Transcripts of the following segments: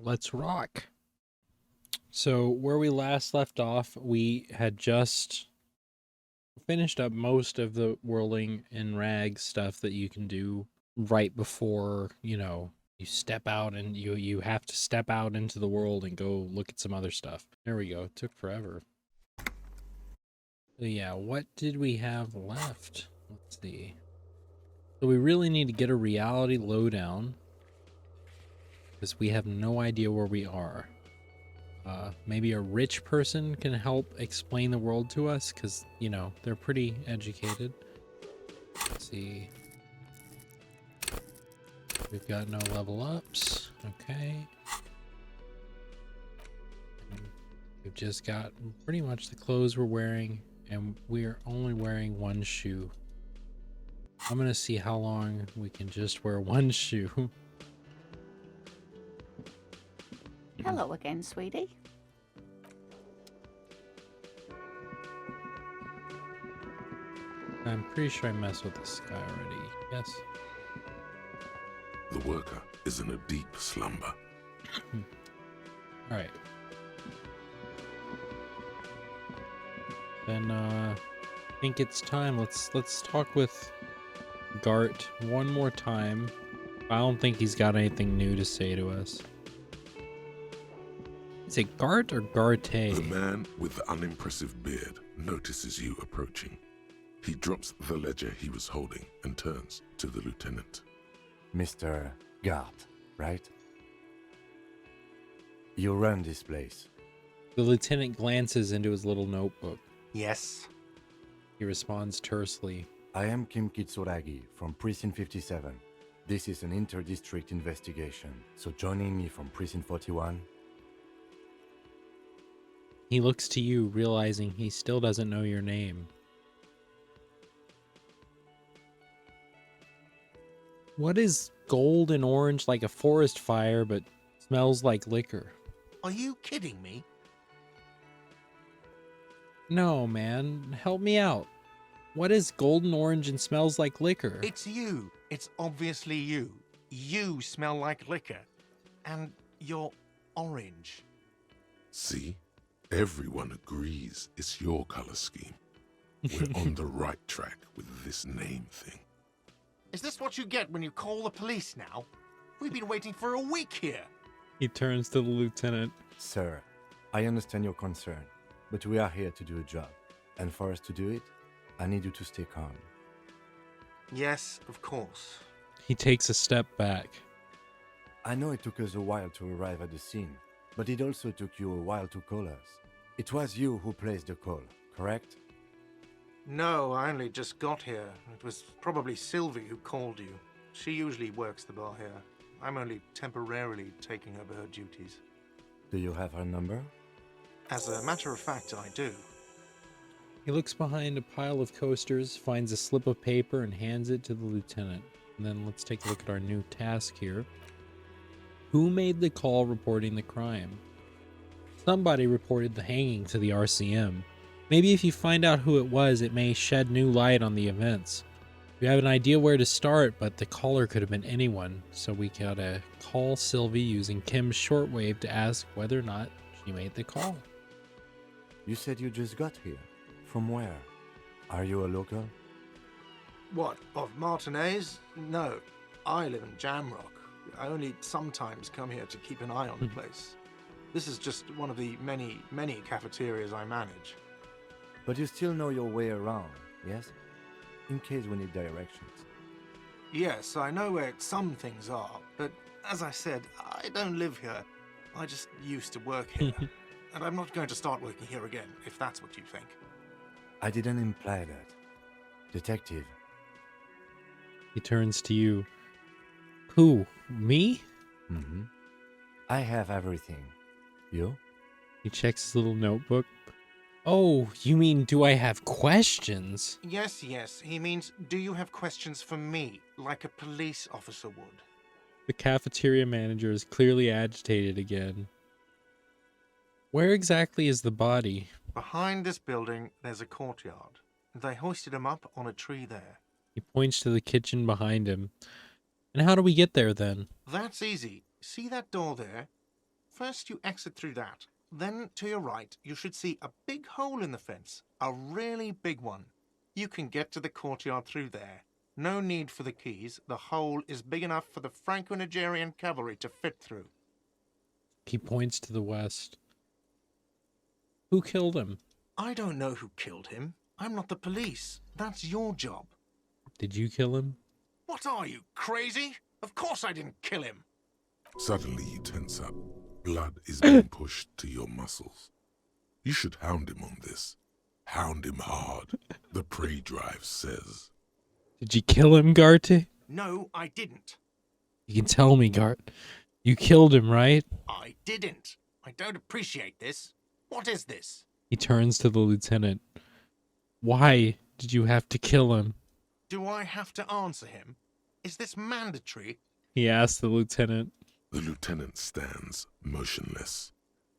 Let's rock. So where we last left off, we had just finished up most of the Whirling-in-Rags stuff that you can do right before, you step out and you have to step out into the world and go look at some other stuff. There we go. It took forever. So yeah, what did we have left? Let's see. So we really need to get a reality lowdown because we have no idea where we are. Maybe a rich person can help explain the world to us because, they're pretty educated. Let's see. We've got no level ups. Okay. And we've just got pretty much the clothes we're wearing, and we're only wearing one shoe. I'm going to see how long we can just wear one shoe. Hello again, sweetie. I'm pretty sure I messed with this guy already. Yes. The worker is in a deep slumber. All right. Then I think it's time. Let's talk with Gart one more time. I don't think he's got anything new to say to us. Is it Gart or Garte? The man with the unimpressive beard notices you approaching. He drops the ledger he was holding and turns to the lieutenant. Mr. Gart, right? You run this place. The lieutenant glances into his little notebook. Yes. He responds tersely. I am Kim Kitsuragi from Precinct 57. This is an inter-district investigation, so joining me from Precinct 41. He looks to you, realizing he still doesn't know your name. What is gold and orange like a forest fire, but smells like liquor? Are you kidding me? No, man. Help me out. What is golden orange and smells like liquor? It's you. It's obviously you. You smell like liquor. And you're orange. See? Everyone agrees it's your color scheme. We're on the right track with this name thing. Is this what you get when you call the police now? We've been waiting for a week here. He turns to the lieutenant. Sir, I understand your concern, but we are here to do a job. And for us to do it, I need you to stay calm. Yes, of course. He takes a step back. I know it took us a while to arrive at the scene, but it also took you a while to call us. It was you who placed the call, correct? No, I only just got here. It was probably Sylvie who called you. She usually works the bar here. I'm only temporarily taking over her duties. Do you have her number? As a matter of fact, I do. He looks behind a pile of coasters, finds a slip of paper, and hands it to the lieutenant. And then let's take a look at our new task here. Who made the call reporting the crime? Somebody reported the hanging to the RCM. Maybe if you find out who it was, it may shed new light on the events. We have an idea where to start, but the caller could have been anyone, so we gotta call Sylvie using Kim's shortwave to ask whether or not she made the call. You said you just got here. From where? Are you a local? What, of Martinaise? No, I live in Jamrock. I only sometimes come here to keep an eye on the place. This is just one of the many, many cafeterias I manage. But you still know your way around, yes? In case we need directions. Yes, I know where some things are, but as I said, I don't live here. I just used to work here. And I'm not going to start working here again, if that's what you think. I didn't imply that. Detective. He turns to you. Who? Me? Mm-hmm. I have everything. You? He checks his little notebook. Oh, you mean do I have questions? Yes, he means, do you have questions for me, like a police officer would? The cafeteria manager is clearly agitated again. Where exactly is the body? Behind this building, there's a courtyard. They hoisted him up on a tree there. He points to the kitchen behind him. And how do we get there then? That's easy. See that door there? First you exit through that. Then to your right, you should see a big hole in the fence. A really big one. You can get to the courtyard through there. No need for the keys. The hole is big enough for the Franco-Nigerian cavalry to fit through. He points to the west. Who killed him? I don't know who killed him. I'm not the police. That's your job. Did you kill him? What are you, crazy? Of course I didn't kill him. Suddenly you tense up. Blood is being pushed to your muscles. You should hound him on this. Hound him hard. The prey drive says. Did you kill him, Garte? No, I didn't. You can tell me, Gart. You killed him, right? I didn't. I don't appreciate this. What is this? He turns to the lieutenant. Why did you have to kill him? Do I have to answer him? Is this mandatory? He asked the lieutenant. The lieutenant stands motionless,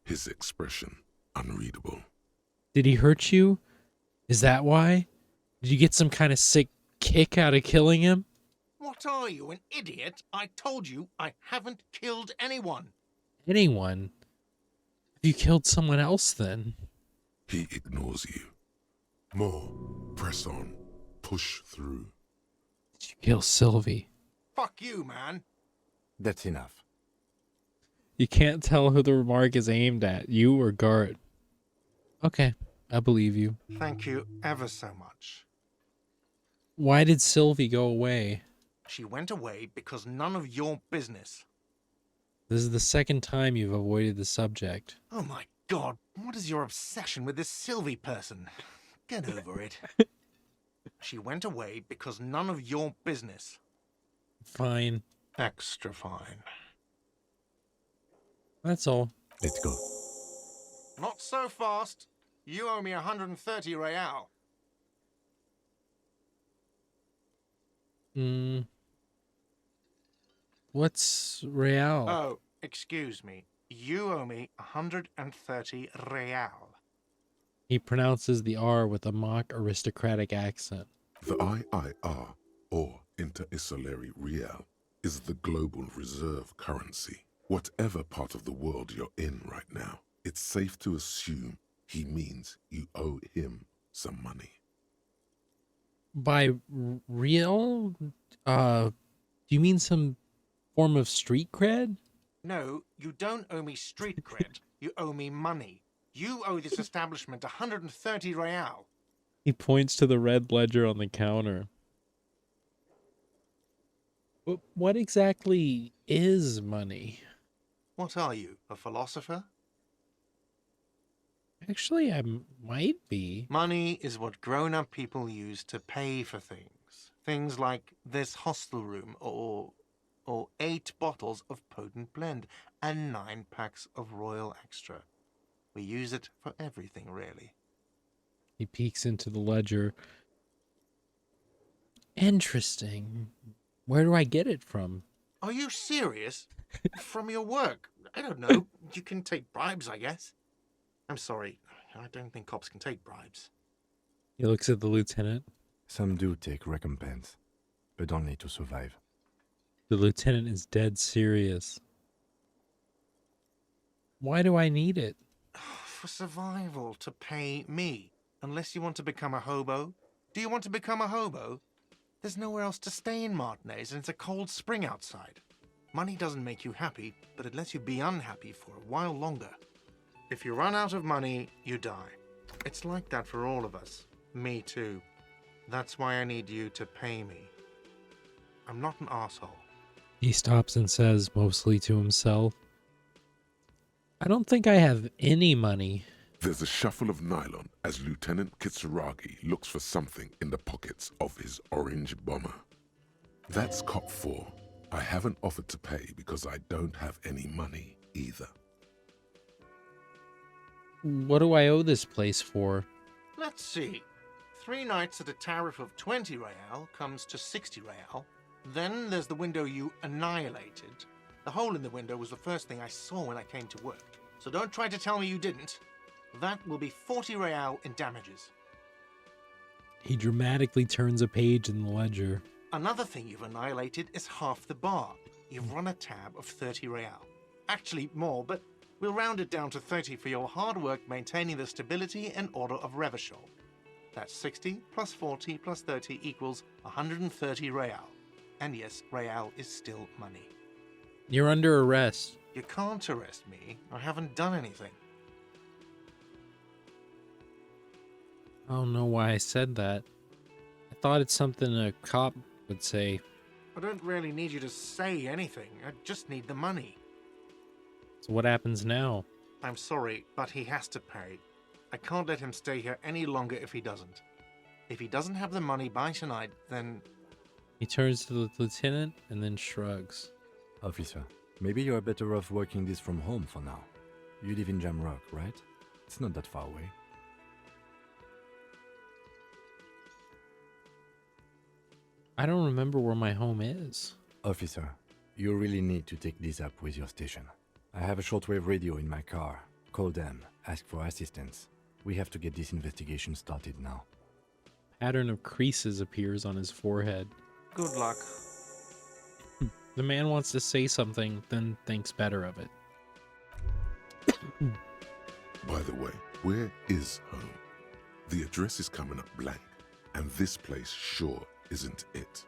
his expression unreadable. Did he hurt you? Is that why? Did you get some kind of sick kick out of killing him? What are you, an idiot? I told you I haven't killed anyone. Anyone? Have you killed someone else then? He ignores you. More. Press on. Push through. Did you kill Sylvie? Fuck you, man. That's enough. You can't tell who the remark is aimed at, you or Gart. Okay, I believe you. Thank you ever so much. Why did Sylvie go away? She went away because none of your business. This is the second time you've avoided the subject. Oh my god, what is your obsession with this Sylvie person? Get over it. She went away because none of your business. Fine. Extra fine. That's all. Let's go. Not so fast. You owe me 130 real. What's real? Oh, excuse me. You owe me 130 real. He pronounces the R with a mock aristocratic accent. The IIR, or Inter-Isolary Real, is the global reserve currency. Whatever part of the world you're in right now, it's safe to assume he means you owe him some money. By real? Do you mean some form of street cred? No, you don't owe me street cred. You owe me money. You owe this establishment 130 real. He points to the red ledger on the counter. What exactly is money? What are you, a philosopher? Actually, I might be. Money is what grown-up people use to pay for things. Things like this hostel room or 8 bottles of potent blend and 9 packs of Royal Extra. We use it for everything, really. He peeks into the ledger. Interesting. Where do I get it from? Are you serious? From your work? I don't know. You can take bribes, I guess. I'm sorry. I don't think cops can take bribes. He looks at the lieutenant. Some do take recompense, but only to survive. The lieutenant is dead serious. Why do I need it? For survival, to pay me. Unless you want to become a hobo. Do you want to become a hobo? There's nowhere else to stay in Martinaise, and it's a cold spring outside. Money doesn't make you happy, but it lets you be unhappy for a while longer. If you run out of money, you die. It's like that for all of us. Me too. That's why I need you to pay me. I'm not an asshole. He stops and says, mostly to himself, I don't think I have any money. There's a shuffle of nylon as Lieutenant Kitsuragi looks for something in the pockets of his orange bomber. That's Cop 4. I haven't offered to pay because I don't have any money either. What do I owe this place for? Let's see. 3 nights at a tariff of 20 real comes to 60 real. Then there's the window you annihilated. The hole in the window was the first thing I saw when I came to work. So don't try to tell me you didn't. That will be 40 real in damages. He dramatically turns a page in the ledger. Another thing you've annihilated is half the bar. You've run a tab of 30 real. Actually more, but We'll round it down to 30 for your hard work maintaining the stability and order of Revachol. That's 60 plus 40 plus 30 equals 130 real. And yes, real is still money. You're under arrest. You can't arrest me. I haven't done anything. I don't know why I said that. I thought it's something a cop would say. I don't really need you to say anything. I just need the money. So what happens now? I'm sorry, but he has to pay. I can't let him stay here any longer if he doesn't. If he doesn't have the money by tonight, then... He turns to the lieutenant and then shrugs. Officer, maybe you are better off working this from home for now. You live in Jamrock, right? It's not that far away. I don't remember where my home is. Officer, you really need to take this up with your station. I have a shortwave radio in my car. Call them, ask for assistance. We have to get this investigation started now. Pattern of creases appears on his forehead. Good luck. The man wants to say something, then thinks better of it. By the way, where is home? The address is coming up blank, and this place sure isn't it.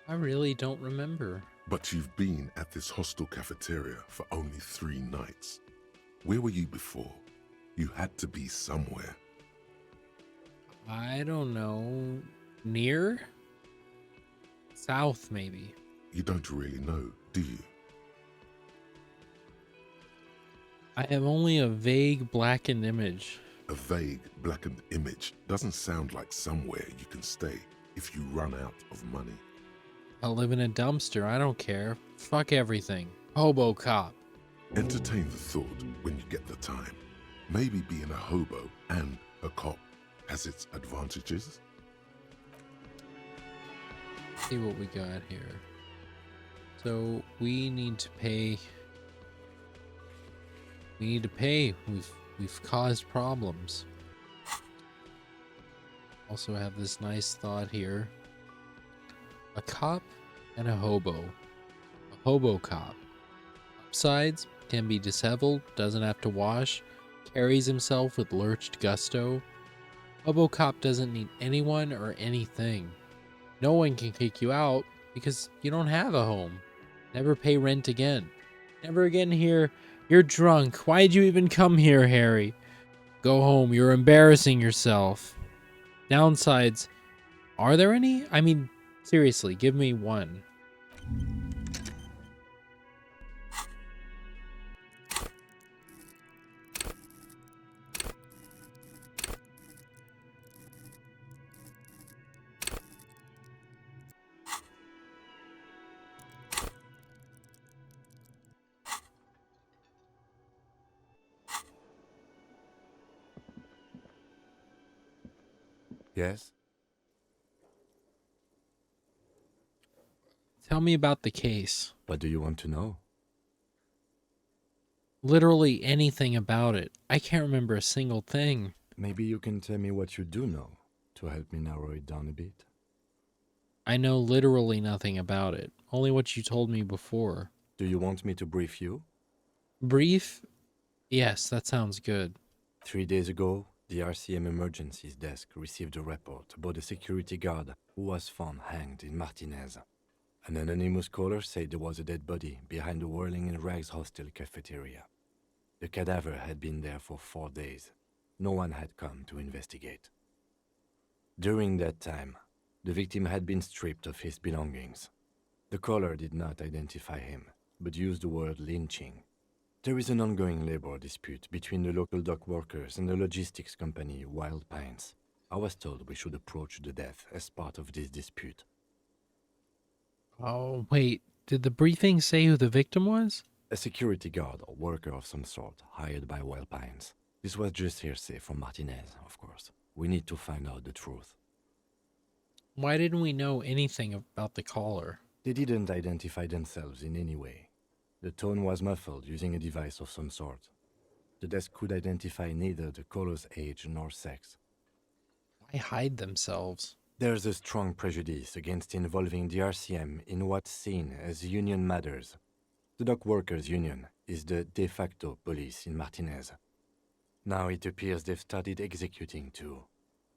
I really don't remember. But you've been at this hostel cafeteria for only 3 nights. Where were you before? You had to be somewhere. I don't know. Near? South, maybe. You don't really know, do you? I have only a vague blackened image. A vague, blackened image doesn't sound like somewhere you can stay if you run out of money. I'll live in a dumpster, I don't care. Fuck everything. Hobo cop. Entertain the thought when you get the time. Maybe being a hobo and a cop has its advantages. See what we got here. So we need to pay. We've caused problems. Also have this nice thought here. A cop and a hobo. A hobo cop. Upsides, can be disheveled, doesn't have to wash, carries himself with lurched gusto. Hobo cop doesn't need anyone or anything. No one can kick you out because you don't have a home. Never pay rent again. Never again hear, "You're drunk. Why'd you even come here, Harry? Go home. You're embarrassing yourself." Downsides, are there any? I mean, seriously, give me one. Yes? Tell me about the case. What do you want to know? Literally anything about it. I can't remember a single thing. Maybe you can tell me what you do know to help me narrow it down a bit. I know literally nothing about it. Only what you told me before. Do you want me to brief you? Brief? Yes, that sounds good. 3 days ago, the RCM Emergencies Desk received a report about a security guard who was found hanged in Martinaise. An anonymous caller said there was a dead body behind the Whirling-in-Rags hostel cafeteria. The cadaver had been there for 4 days. No one had come to investigate. During that time, the victim had been stripped of his belongings. The caller did not identify him, but used the word lynching. There is an ongoing labor dispute between the local dock workers and the logistics company Wild Pines. I was told we should approach the death as part of this dispute. Oh, wait. Did the briefing say who the victim was? A security guard or worker of some sort hired by Wild Pines. This was just hearsay from Martinaise, of course. We need to find out the truth. Why didn't we know anything about the caller? They didn't identify themselves in any way. The tone was muffled using a device of some sort. The desk could identify neither the caller's age nor sex. Why hide themselves? There's a strong prejudice against involving the RCM in what's seen as union matters. The dock workers' union is the de facto police in Martinaise. Now it appears they've started executing too.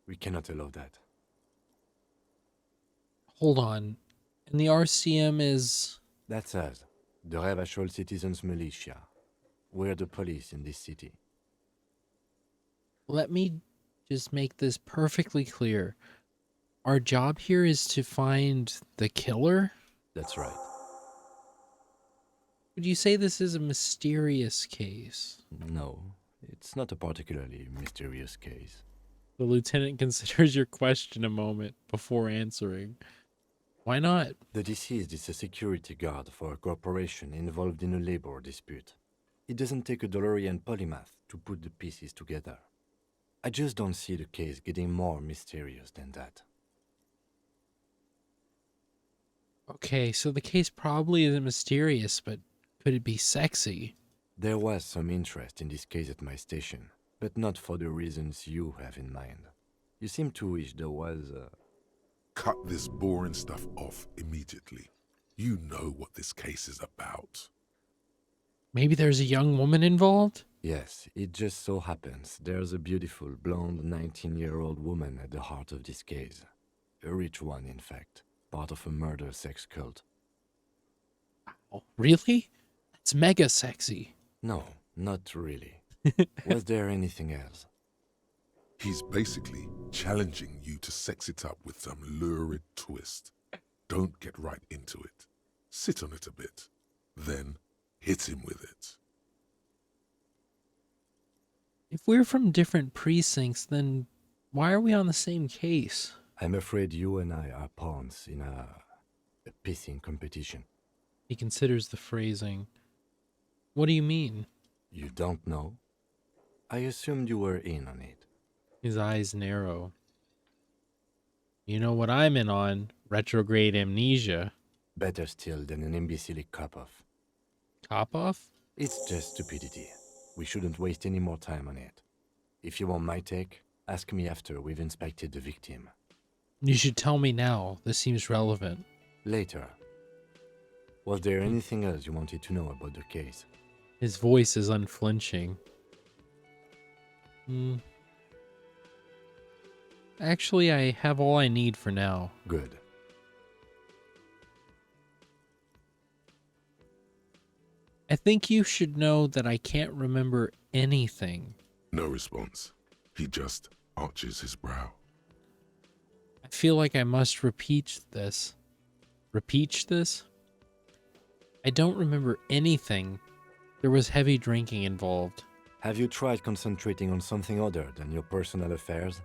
We cannot allow that. Hold on. And the RCM is... That's us, the Revachol Citizens Militia. We're the police in this city. Let me just make this perfectly clear. Our job here is to find the killer? That's right. Would you say this is a mysterious case? No, it's not a particularly mysterious case. The lieutenant considers your question a moment before answering. Why not? The deceased is a security guard for a corporation involved in a labor dispute. It doesn't take a DeLorean polymath to put the pieces together. I just don't see the case getting more mysterious than that. Okay, so the case probably isn't mysterious, but could it be sexy? There was some interest in this case at my station, but not for the reasons you have in mind. You seem to wish there was a... Cut this boring stuff off immediately. You know what this case is about. Maybe there's a young woman involved? Yes, it just so happens there's a beautiful, blonde 19-year-old woman at the heart of this case. A rich one, in fact, part of a murder sex cult. Oh, really? That's mega sexy. No, not really. Was there anything else? He's basically challenging you to sex it up with some lurid twist. Don't get right into it. Sit on it a bit. Then hit him with it. If we're from different precincts, then why are we on the same case? I'm afraid you and I are pawns in a pissing competition. He considers the phrasing. What do you mean? You don't know? I assumed you were in on it. His eyes narrow. You know what I'm in on? Retrograde amnesia. Better still than an imbecilic cop-off. Cop-off? It's just stupidity. We shouldn't waste any more time on it. If you want my take, ask me after we've inspected the victim. You should tell me now. This seems relevant. Later. Was there anything else you wanted to know about the case? His voice is unflinching. Actually, I have all I need for now. Good. I think you should know that I can't remember anything. No response. He just arches his brow. I feel like I must repeat this. Repeat this? I don't remember anything. There was heavy drinking involved. Have you tried concentrating on something other than your personal affairs?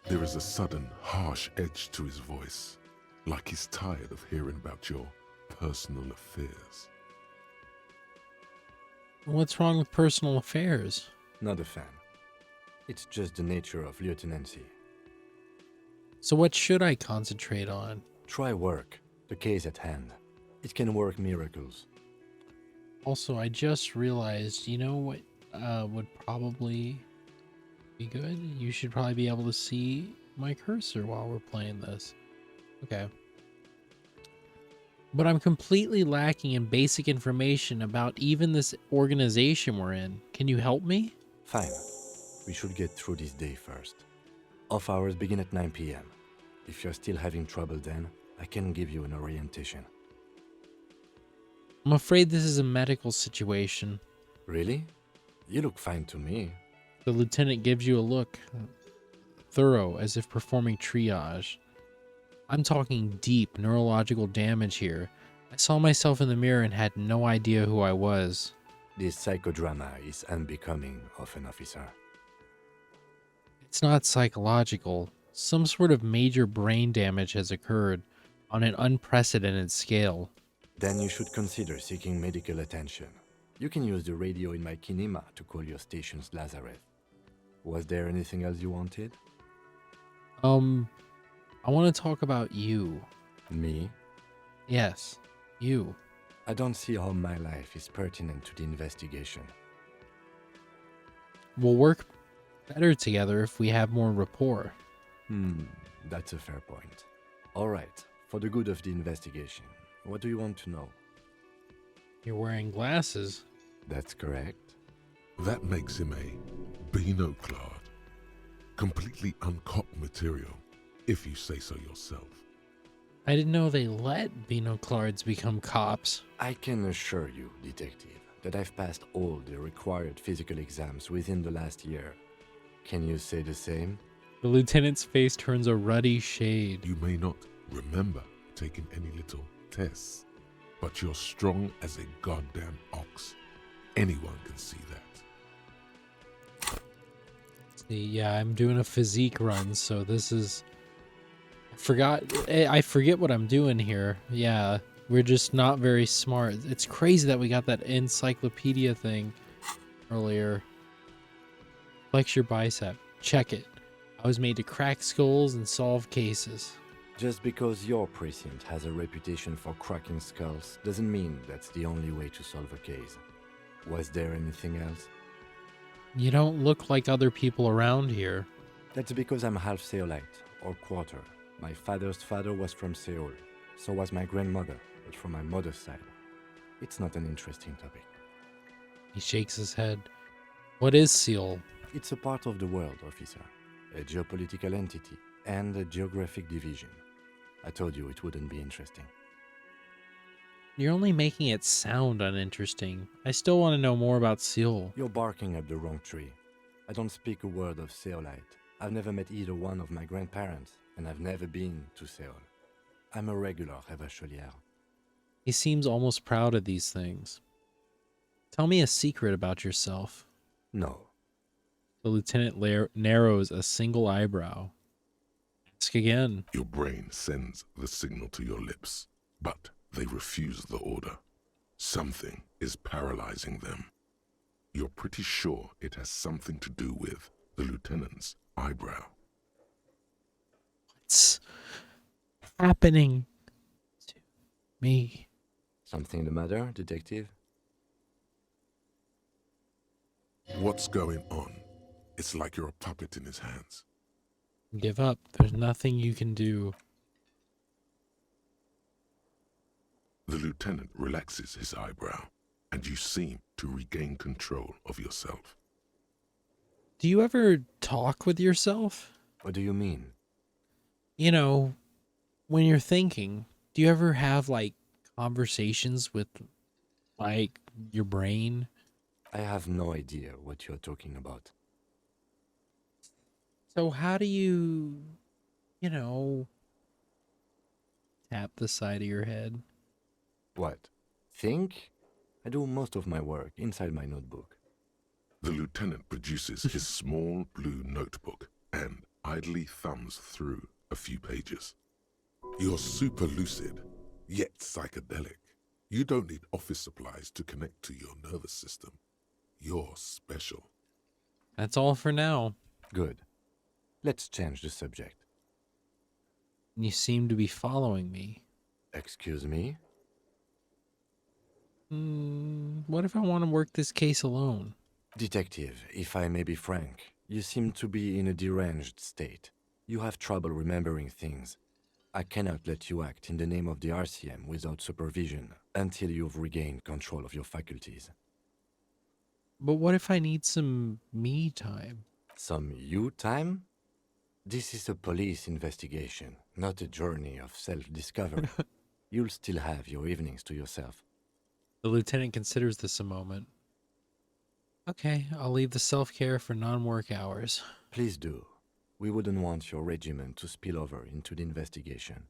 There is a sudden, harsh edge to his voice, like he's tired of hearing about your personal affairs. What's wrong with personal affairs? Not a fan. It's just the nature of lieutenancy. So what should I concentrate on? Try work, the case at hand. It can work miracles. Also, I just realized, you know what would probably be good? You should probably be able to see my cursor while we're playing this. Okay. But I'm completely lacking in basic information about even this organization we're in. Can you help me? Fine. We should get through this day first. Off hours begin at 9 p.m. If you're still having trouble then, I can give you an orientation. I'm afraid this is a medical situation. Really? You look fine to me. The lieutenant gives you a look, thorough, as if performing triage. I'm talking deep neurological damage here. I saw myself in the mirror and had no idea who I was. This psychodrama is unbecoming of an officer. It's not psychological. Some sort of major brain damage has occurred on an unprecedented scale. Then you should consider seeking medical attention. You can use the radio in my kinema to call your station's Lazareth. Was there anything else you wanted? I want to talk about you. Me? Yes, you. I don't see how my life is pertinent to the investigation. We'll work better together if we have more rapport. That's a fair point. All right, for the good of the investigation, what do you want to know? You're wearing glasses. That's correct. That makes him a binoclard. Completely uncopped material, if you say so yourself. I didn't know they let binoclards become cops. I can assure you, Detective, that I've passed all the required physical exams within the last year. Can you say the same? The lieutenant's face turns a ruddy shade. You may not remember taking any little tests, but you're strong as a goddamn ox. Anyone can see that. See, yeah, I'm doing a physique run, so this is... I forget what I'm doing here. Yeah, we're just not very smart. It's crazy that we got that encyclopedia thing earlier. Flex your bicep. Check it. I was made to crack skulls and solve cases. Just because your precinct has a reputation for cracking skulls doesn't mean that's the only way to solve a case. Was there anything else? You don't look like other people around here. That's because I'm half Seolite, or quarter. My father's father was from Seoul. So was my grandmother, but from my mother's side. It's not an interesting topic. He shakes his head. What is Seoul? It's a part of the world, officer. A geopolitical entity and a geographic division. I told you it wouldn't be interesting. You're only making it sound uninteresting. I still want to know more about Seoul. You're barking up the wrong tree. I don't speak a word of Seolite. I've never met either one of my grandparents, and I've never been to Seoul. I'm a regular Revacholière. He seems almost proud of these things. Tell me a secret about yourself. No. The lieutenant narrows a single eyebrow. Ask again. Your brain sends the signal to your lips, but they refuse the order. Something is paralyzing them. You're pretty sure it has something to do with the lieutenant's eyebrow. What's happening to me? Something the matter, detective? What's going on? It's like you're a puppet in his hands. Give up. There's nothing you can do. The lieutenant relaxes his eyebrow, and you seem to regain control of yourself. Do you ever talk with yourself? What do you mean? You know, when you're thinking, do you ever have like conversations with like your brain? I have no idea what you're talking about. So how do you, tap the side of your head? What? Think? I do most of my work inside my notebook. The lieutenant produces his small blue notebook and idly thumbs through a few pages. You're super lucid, yet psychedelic. You don't need office supplies to connect to your nervous system. You're special. That's all for now. Good. Let's change the subject. You seem to be following me. Excuse me? What if I want to work this case alone? Detective, if I may be frank, you seem to be in a deranged state. You have trouble remembering things. I cannot let you act in the name of the RCM without supervision until you've regained control of your faculties. But what if I need some me time? Some you time? This is a police investigation, not a journey of self-discovery. You'll still have your evenings to yourself. The lieutenant considers this a moment. Okay, I'll leave the self-care for non-work hours. Please do. We wouldn't want your regiment to spill over into the investigation.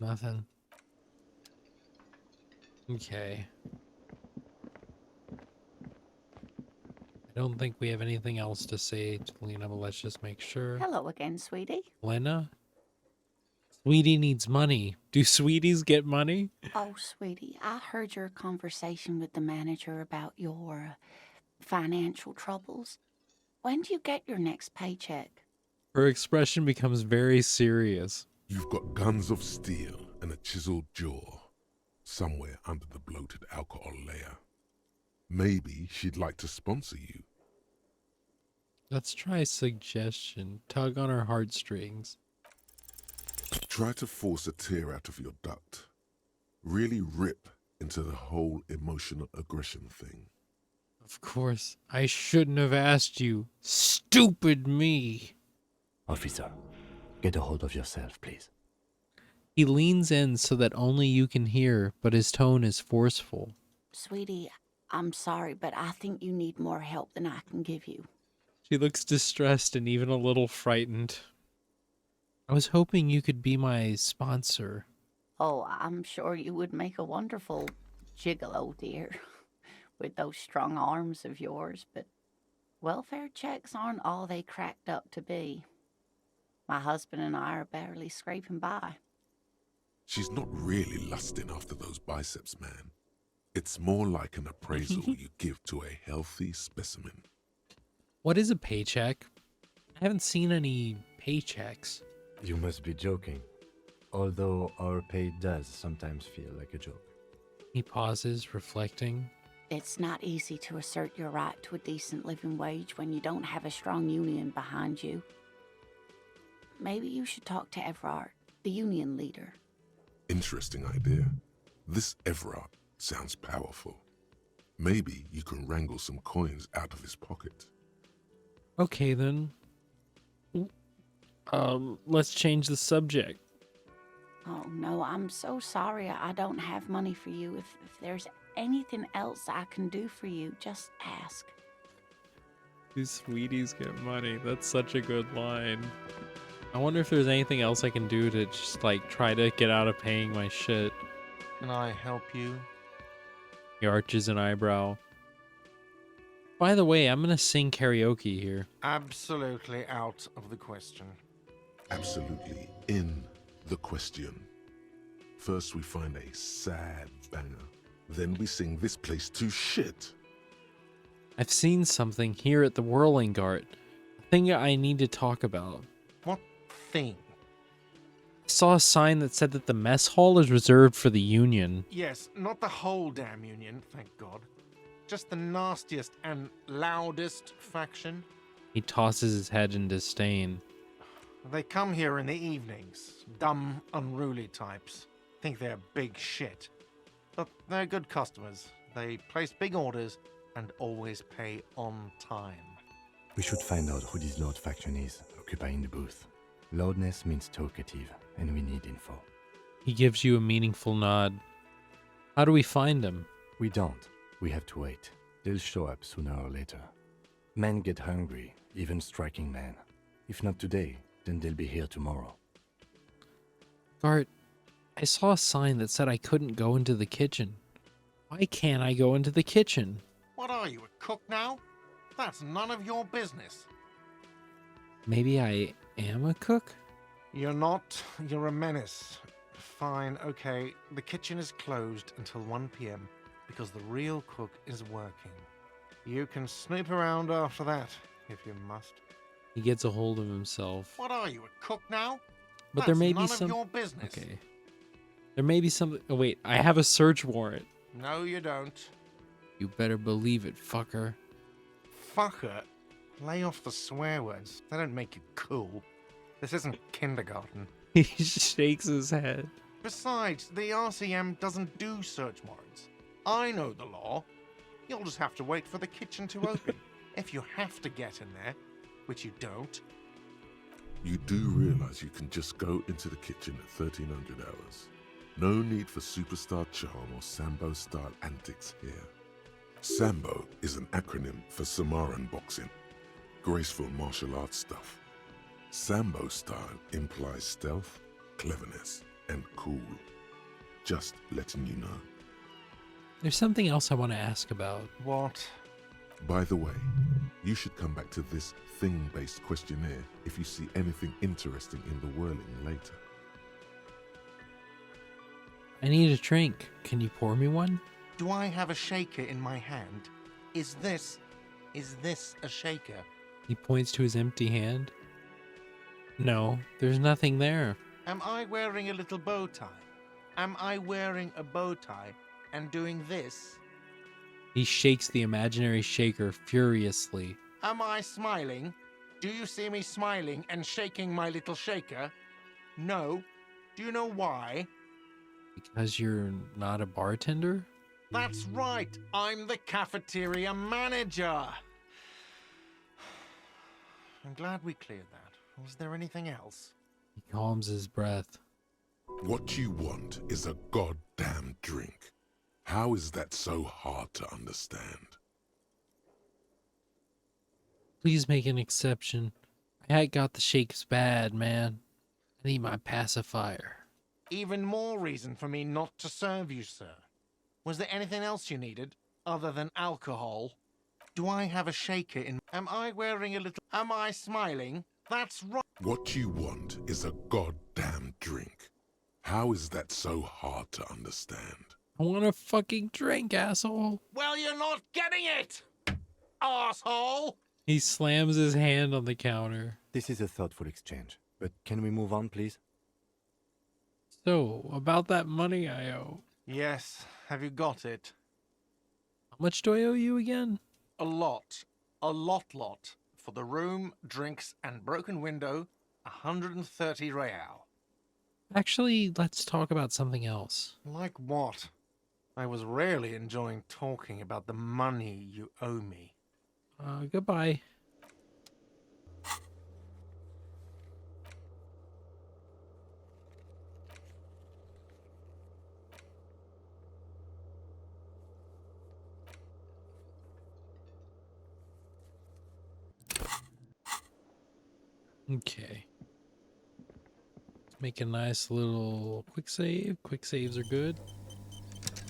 Nothing. Okay. I don't think we have anything else to say to Lena, but let's just make sure. Hello again, sweetie. Lena? Sweetie needs money. Do sweeties get money? Oh, sweetie, I heard your conversation with the manager about your financial troubles. When do you get your next paycheck? Her expression becomes very serious. You've got guns of steel and a chiseled jaw, somewhere under the bloated alcohol layer. Maybe she'd like to sponsor you. Let's try a suggestion. Tug on her heartstrings. Try to force a tear out of your duct. Really rip into the whole emotional aggression thing. Of course, I shouldn't have asked you. Stupid me. Officer, get a hold of yourself, please. He leans in so that only you can hear, but his tone is forceful. Sweetie, I'm sorry, but I think you need more help than I can give you. She looks distressed and even a little frightened. I was hoping you could be my sponsor. Oh, I'm sure you would make a wonderful gigolo, dear, with those strong arms of yours, but welfare checks aren't all they cracked up to be. My husband and I are barely scraping by. She's not really lusting after those biceps, man. It's more like an appraisal you give to a healthy specimen. What is a paycheck? I haven't seen any paychecks. You must be joking. Although our pay does sometimes feel like a joke. He pauses, reflecting. It's not easy to assert your right to a decent living wage when you don't have a strong union behind you. Maybe you should talk to Everard, the union leader. Interesting idea. This Everard sounds powerful. Maybe you can wrangle some coins out of his pocket. Okay then. Let's change the subject. Oh no, I'm so sorry I don't have money for you. If there's anything else I can do for you, just ask. These sweeties get money. That's such a good line. I wonder if there's anything else I can do to just like try to get out of paying my shit. Can I help you? He arches an eyebrow. By the way, I'm gonna sing karaoke here. Absolutely out of the question. Absolutely in the question. First we find a sad banger. Then we sing this place to shit. I've seen something here at the Whirling-in-Rags. A thing I need to talk about. What thing? I saw a sign that said that the mess hall is reserved for the Union. Yes, not the whole damn union, thank God. Just the nastiest and loudest faction. He tosses his head in disdain. They come here in the evenings. Dumb, unruly types. Think they're big shit. But they're good customers. They place big orders and always pay on time. We should find out who this Lord faction is, occupying the booth. Loudness means talkative, and we need info. He gives you a meaningful nod. How do we find him? We don't. We have to wait. They'll show up sooner or later. Men get hungry, even striking men. If not today, then they'll be here tomorrow. Gart, I saw a sign that said I couldn't go into the kitchen. Why can't I go into the kitchen? What are you, a cook now? That's none of your business. Maybe I am a cook? You're not. You're a menace. Fine, okay. The kitchen is closed until 1 p.m. because the real cook is working. You can snoop around after that, if you must. He gets a hold of himself. What are you, a cook now? But there may none be some... of your business. Okay. There may be some... Oh, wait. I have a search warrant. No, you don't. You better believe it, fucker. Fucker. Lay off the swear words. They don't make you cool. This isn't kindergarten. He shakes his head. Besides, the RCM doesn't do search warrants. I know the law. You'll just have to wait for the kitchen to open. If you have to get in there, which you don't. You do realize you can just go into the kitchen at 1300 hours. No need for superstar charm or Sambo-style antics here. Sambo is an acronym for Samoan boxing, graceful martial arts stuff. Sambo style implies stealth, cleverness, and cool. Just letting you know. There's something else I want to ask about. What? By the way, you should come back to this thing-based questionnaire if you see anything interesting in the whirling later. I need a drink. Can you pour me one? Do I have a shaker in my hand? Is this a shaker? He points to his empty hand. No, there's nothing there. Am I wearing a little bow tie? Am I wearing a bow tie and doing this? He shakes the imaginary shaker furiously. Am I smiling? Do you see me smiling and shaking my little shaker? No. Do you know why? Because you're not a bartender? That's right, I'm the cafeteria manager. I'm glad we cleared that. Was there anything else? He calms his breath. What you want is a goddamn drink. How is that so hard to understand? Please make an exception. I had got the shakes bad, man. I need my pacifier. Even more reason for me not to serve you, sir. Was there anything else you needed, other than alcohol? Do I have a shaker in... Am I wearing a little... Am I smiling? That's right. What you want is a goddamn drink. How is that so hard to understand? I want a fucking drink, asshole. Well, you're not getting it, asshole! He slams his hand on the counter. This is a thoughtful exchange, but can we move on, please? So, about that money I owe. Yes, have you got it? How much do I owe you again? A lot. A lot. For the room, drinks, and broken window, 130 real. Actually, let's talk about something else. Like what? I was rarely enjoying talking about the money you owe me. Goodbye. Okay. Let's make a nice little quick save. Quick saves are good.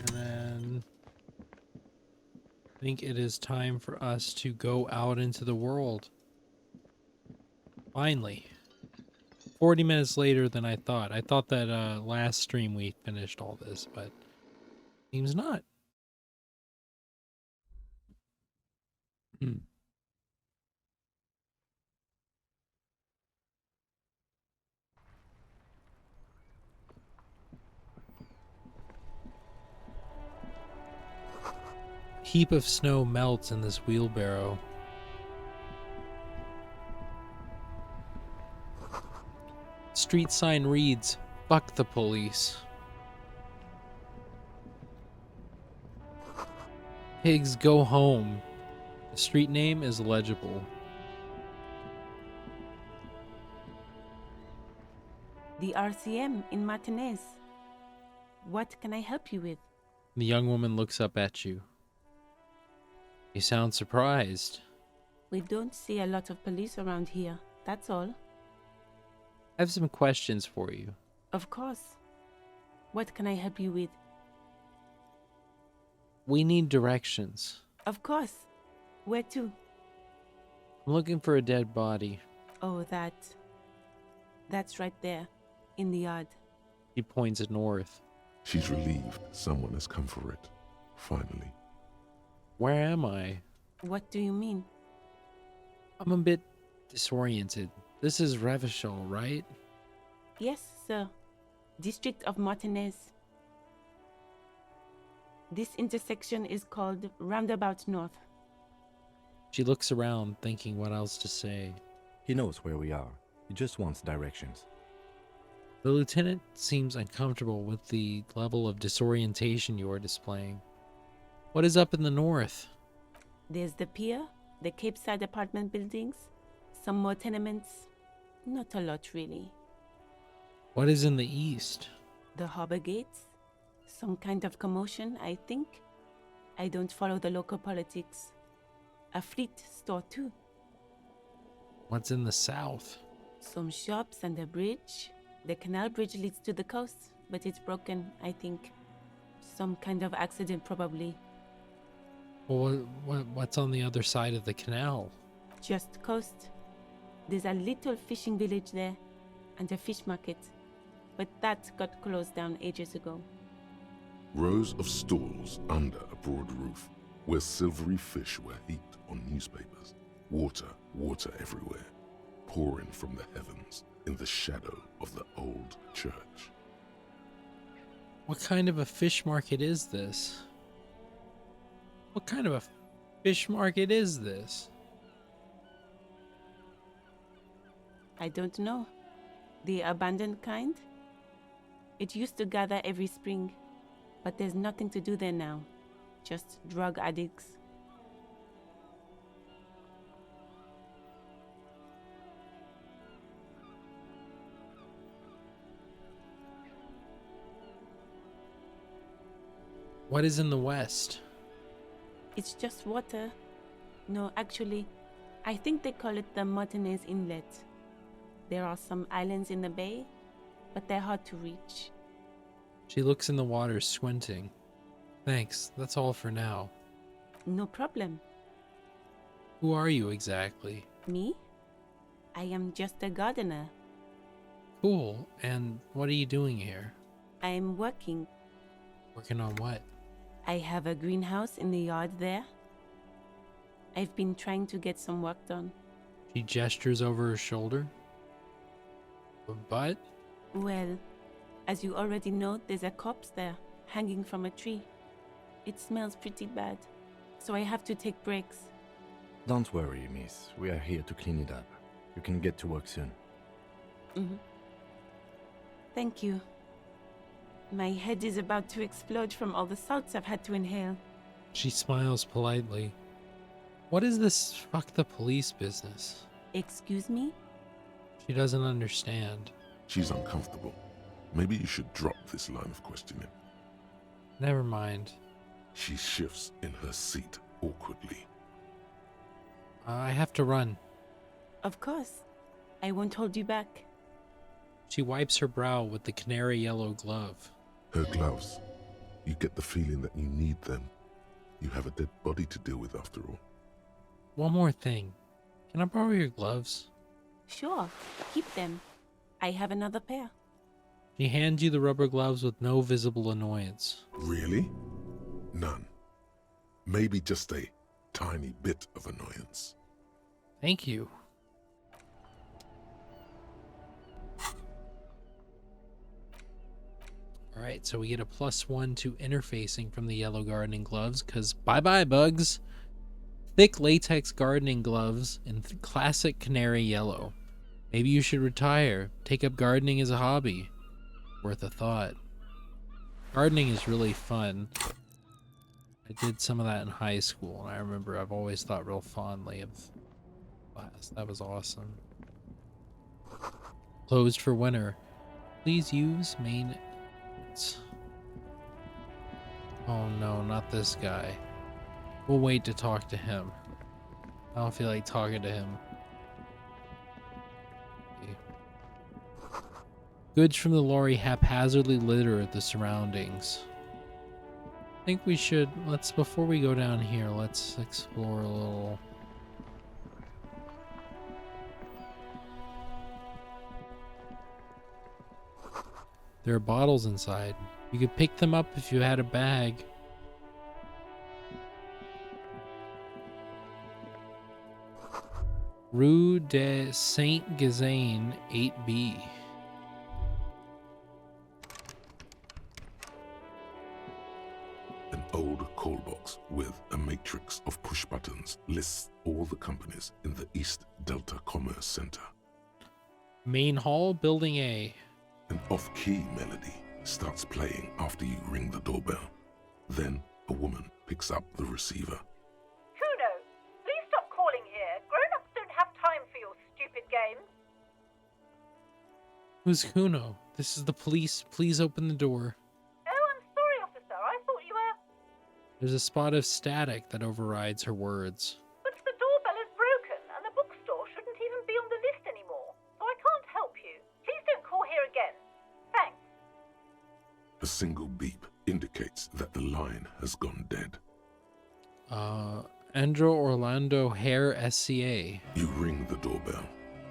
And then I think it is time for us to go out into the world. Finally. 40 minutes later than I thought. I thought that last stream we finished all this, but seems not. Heap of snow melts in this wheelbarrow. Street sign reads, "Fuck the police." Pigs go home. The street name is legible. The RCM in Martinaise. What can I help you with? The young woman looks up at you. You sound surprised. We don't see a lot of police around here, that's all. I have some questions for you. Of course. What can I help you with? We need directions. Of course. Where to? I'm looking for a dead body. Oh, that's right there, in the yard. He points north. She's relieved someone has come for it. Finally. Where am I? What do you mean? I'm a bit disoriented. This is Revachol, right? Yes, sir. District of Martinaise. This intersection is called Roundabout North. She looks around, thinking what else to say. He knows where we are. He just wants directions. The lieutenant seems uncomfortable with the level of disorientation you are displaying. What is up in the north? There's the pier, the Cape Side apartment buildings, some more tenements. Not a lot, really. What is in the east? The harbor gates? Some kind of commotion, I think. I don't follow the local politics. A fleet store, too. What's in the south? Some shops and a bridge. The canal bridge leads to the coast, but it's broken, I think. Some kind of accident, probably. Well, what's on the other side of the canal? Just coast. There's a little fishing village there, and a fish market. But that got closed down ages ago. Rows of stalls under a broad roof, where silvery fish were heaped on newspapers. Water everywhere, pouring from the heavens in the shadow of the old church. What kind of a fish market is this? What kind of a fish market is this? I don't know. The abandoned kind? It used to gather every spring, but there's nothing to do there now. just drug addicts. What is in the west? It's just water. No, actually, I think they call it the Martinaise Inlet. There are some islands in the bay, but they're hard to reach. She looks in the water, squinting. Thanks, that's all for now. No problem. Who are you exactly? Me? I am just a gardener. Cool, and what are you doing here? I'm working. Working on what? I have a greenhouse in the yard there. I've been trying to get some work done. She gestures over her shoulder. But? Well, as you already know, there's a corpse there, hanging from a tree. It smells pretty bad, so I have to take breaks. Don't worry, miss. We are here to clean it up. You can get to work soon. Thank you. My head is about to explode from all the salts I've had to inhale. She smiles politely. What is this fuck the police business? Excuse me? She doesn't understand. She's uncomfortable. Maybe you should drop this line of questioning. Never mind. She shifts in her seat awkwardly. I have to run. Of course. I won't hold you back. She wipes her brow with the canary yellow glove. Her gloves. You get the feeling that you need them. You have a dead body to deal with after all. One more thing. Can I borrow your gloves? Sure, keep them. I have another pair. She hands you the rubber gloves with no visible annoyance. Really? None. Maybe just a tiny bit of annoyance. Thank you. Alright, so we get a +1 to interfacing from the yellow gardening gloves, because bye-bye, bugs. Thick latex gardening gloves in classic canary yellow. Maybe you should retire. Take up gardening as a hobby. Worth a thought. Gardening is really fun. I did some of that in high school, and I remember I've always thought real fondly of class. That was awesome. Closed for winter. Please use main... Oh no, not this guy. We'll wait to talk to him. I don't feel like talking to him. Goods from the lorry haphazardly litter the surroundings. I think we should, before we go down here, let's explore a little. There are bottles inside. You could pick them up if you had a bag. Rue de Saint-Gazaine, 8B. An old call box with a matrix of push buttons lists all the companies in the East Delta Commerce Center. Main hall, building A. An off-key melody starts playing after you ring the doorbell. Then a woman picks up the receiver. Kuno, please stop calling here. Grown-ups don't have time for your stupid games. Who's Kuno? This is the police. Please open the door. Oh, I'm sorry, officer. I thought you were... There's a spot of static that overrides her words. But the doorbell is broken, and the bookstore shouldn't even be on the list anymore. So I can't help you. Please don't call here again. Thanks. A single beep indicates that the line has gone dead. Andrew Orlando Hare SCA. You ring the doorbell,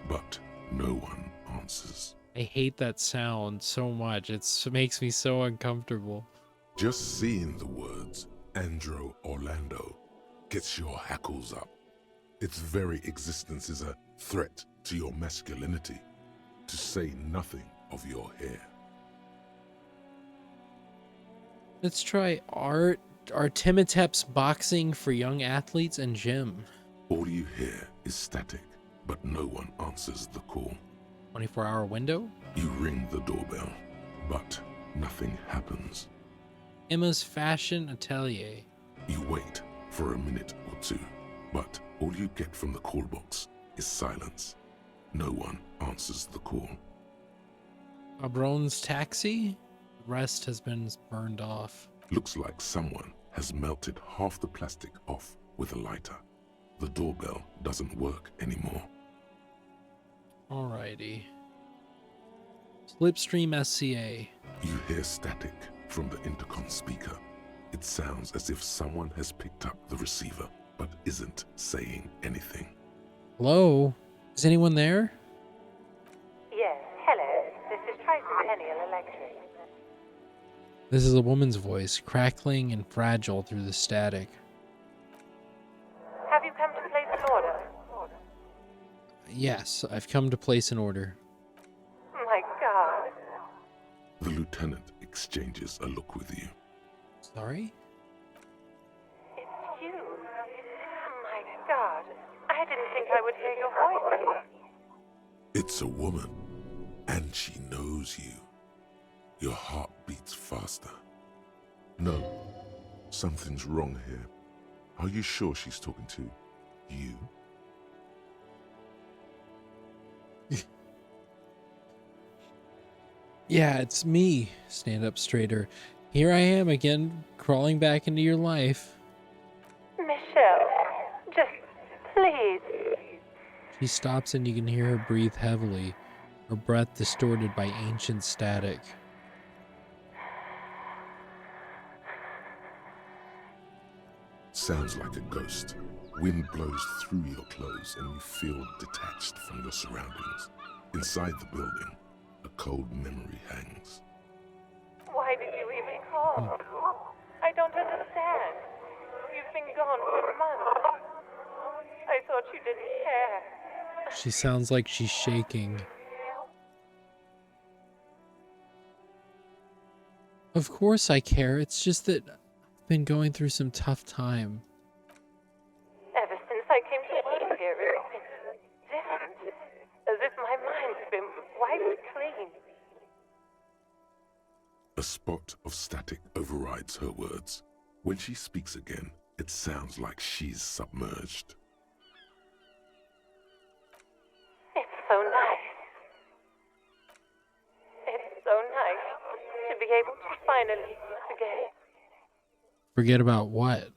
but no one answers. I hate that sound so much. It makes me so uncomfortable. Just seeing the words Andrew Orlando gets your hackles up. Its very existence is a threat to your masculinity, to say nothing of your hair. Let's try Artemitep's boxing for young athletes and gym. All you hear is static, but no one answers the call. 24-hour window? You ring the doorbell, but nothing happens. Emma's Fashion Atelier. You wait for a minute or two, but all you get from the call box is silence. No one answers the call. Abron's taxi? The rest has been burned off. Looks like someone has melted half the plastic off with a lighter. The doorbell doesn't work anymore. Alrighty. Slipstream SCA. You hear static from the intercom speaker. It sounds as if someone has picked up the receiver, but isn't saying anything. Hello? Is anyone there? Yes, hello. This is Tricentennial Electric. This is a woman's voice, crackling and fragile through the static. Have you come to place an order? Yes, I've come to place an order. My God. The lieutenant exchanges a look with you. Sorry? It's you. My God. I didn't think I would hear your voice. It's a woman, and she knows you. Your heart beats faster. No, something's wrong here. Are you sure she's talking to you? Yeah, it's me. Stand up straighter. Here I am again, crawling back into your life. Michelle, just please. She stops and you can hear her breathe heavily, her breath distorted by ancient static. Sounds like a ghost. Wind blows through your clothes and you feel detached from your surroundings. Inside the building, a cold memory hangs. Why did you even call? I don't understand. You've been gone for months. I thought you didn't care. She sounds like she's shaking. Of course I care. It's just that I've been going through some tough time. Ever since I came to work here, it's been different. As if my mind's been wiped clean. A spot of static overrides her words. When she speaks again, it sounds like she's submerged. It's so nice. It's so nice to be able to finally forget. Forget about what?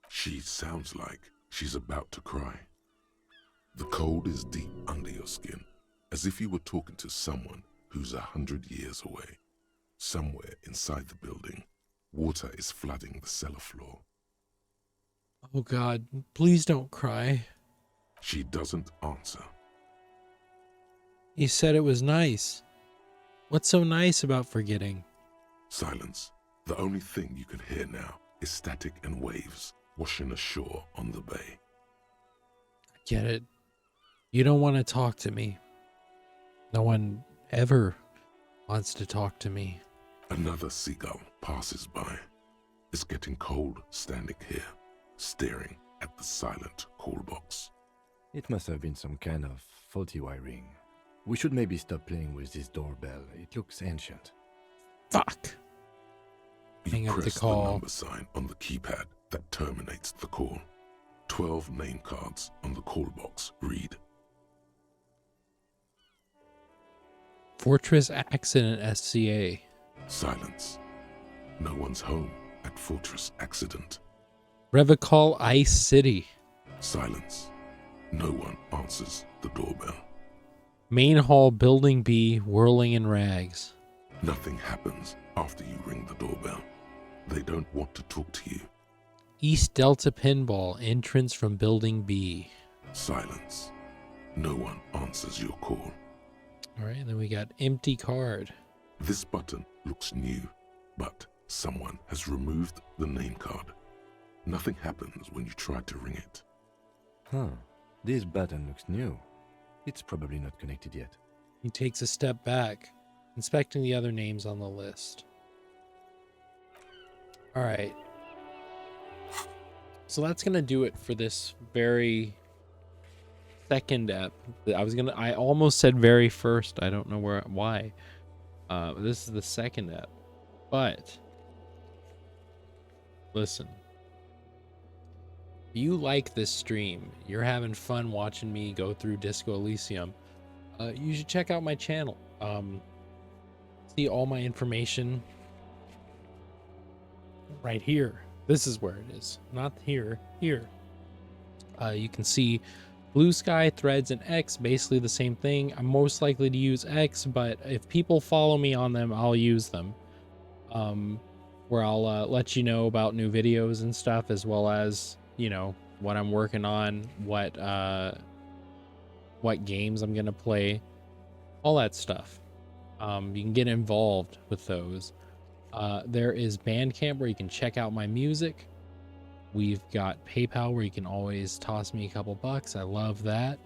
She sounds like she's about to cry. The cold is deep under your skin, as if you were talking to someone who's 100 years away. Somewhere inside the building, water is flooding the cellar floor. Oh God, please don't cry. She doesn't answer. You said it was nice. What's so nice about forgetting? Silence. The only thing you can hear now is static and waves washing ashore on the bay. I get it. You don't want to talk to me. No one ever wants to talk to me. Another seagull passes by. It's getting cold standing here, staring at the silent call box. It must have been some kind of faulty wiring. We should maybe stop playing with this doorbell. It looks ancient. Fuck. You Hang up the press call. the number sign on the keypad that terminates the call. 12 name cards on the call box read. Fortress Accident SCA. Silence. No one's home at Fortress Accident. Revicol Ice City. Silence. No one answers the doorbell. Main Hall Building B, Whirling-in-Rags. Nothing happens after you ring the doorbell. They don't want to talk to you. East Delta Pinball, entrance from Building B. Silence. No one answers your call. All right, and then we got empty card. This button looks new, but someone has removed the name card. Nothing happens when you try to ring it. Huh. This button looks new. It's probably not connected yet. He takes a step back, inspecting the other names on the list. All right. So that's going to do it for this very second ep. I almost said very first. I don't know why. This is the second ep. But listen, If you like this stream, you're having fun watching me go through Disco Elysium, you should check out my channel. See all my information right here. This is where it is, not here. Here. You can see Blue Sky, Threads, and X, basically the same thing. I'm most likely to use X, but if people follow me on them, I'll use them. Where I'll let you know about new videos and stuff, as well as, you know, what I'm working on, what games I'm gonna play, all that stuff. You can get involved with those. There is Bandcamp where you can check out my music. We've got PayPal where you can always toss me a couple bucks. I love that.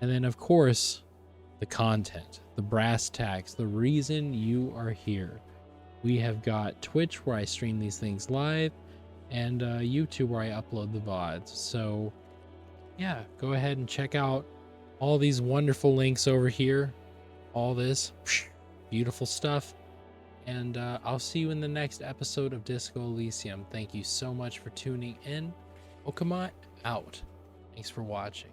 And then, of course, the content, the brass tacks, the reason you are here. We have got Twitch where I stream these things live, and YouTube where I upload the VODs. So, yeah, go ahead and check out all these wonderful links over here. All this beautiful stuff. And I'll see you in the next episode of Disco Elysium. Thank you so much for tuning in. Okomot out. Thanks for watching.